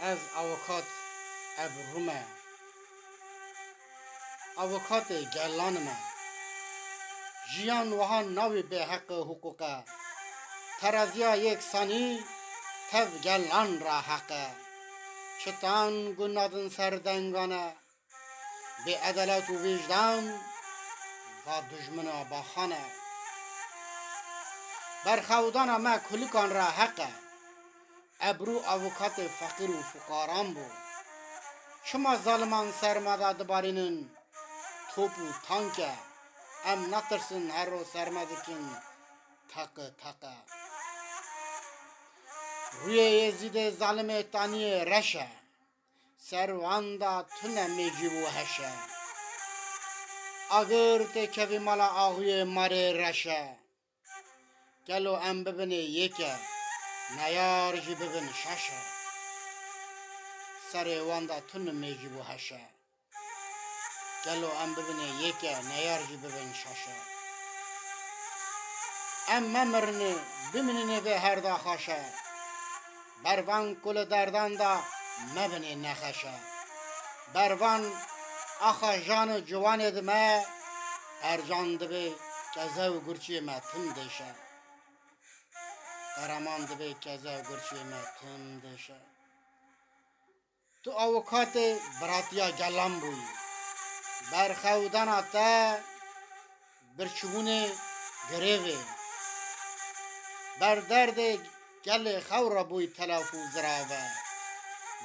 از اوکات ابرومه اوکات گلانمه جیان وها ناوی به حق حقوقه ترازیا یک سانی تف گلان را حقه چتان گنادن سردنگانه به عدالت و وجدان و دشمن با خانه برخودان ما کلکان را حقه ابرو اوکات فقیر و فقاران بود شما ظالمان سرماده دبارینن توپ و تانکه ام نترسن هر رو سرماده کن تق تقه روی یزید ظالم تانی رشه سرواندا تونه میجیبو هشه اگر تکوی مالا آهوی ماره رشه گلو ام ببینه یکه نیار جی ببین ششه سرواندا تونه میجیبو هشه گلو ام ببینه یکه نیار جی ببین ششه ام ممرنه بمینه به هر دا خاشه بروان کل دردان دا مبنه نخشه بروان آخا جان جوان دمه ارجان دبه کزه و گرچی متن دشه قرمان دبه کزه و گرچی متن دشه تو اوکات براتیا گلم بوی برخودن آتا برچبون گریوه بر درد گل خورا بوی تلافوز راوه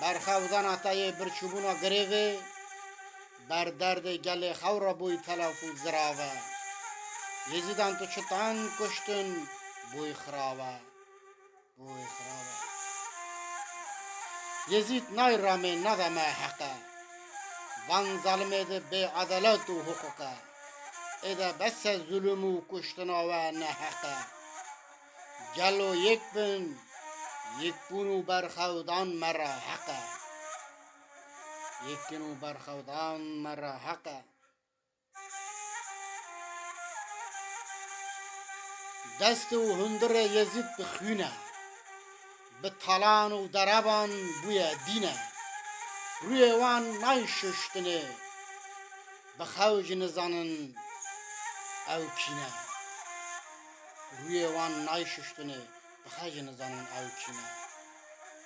برخودن آتای برچبونا گریوه بر درد گل خورا بوی تلافوز راوه یزیدان تو چتان کشتن بوی خراوه بوی خراوه یزید نای رامه ندمه حقه وان ظلمه ده به عدالت و حقوقه ایده بس ظلم و کشتناوه نه حقه گلو یک بن یک بونو برخودان مرا حقه یک کنو برخودان مرا حقه دست و هندر یزید بخونه به تالان و دربان بوی دینه روی وان نای ششتنه به خوج نزانن او کینه روی وان نای ششتنه به خوج نزانن او کینه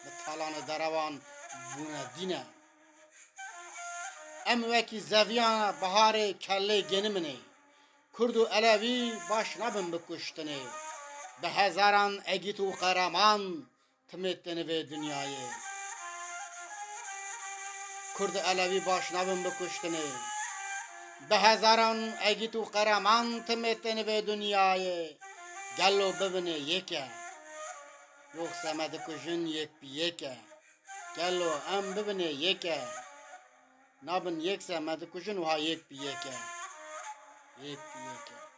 به تالان دربان بوی دینه ام وکی زویان بهار کله گنمنه کرد و علوی باش نبن بکشتنه به هزاران اگیت و قرمان تمتنه به دنیای کرد علوی باش نبن بکشتنه به هزاران اگیت و قرمان تمتنه به دنیای گلو ببینه یکه یوخ سمد کشن یک بی یکه گلو ام ببینه یکه نابن یک سمد کشن و ها یک بی یکه یک بی یکه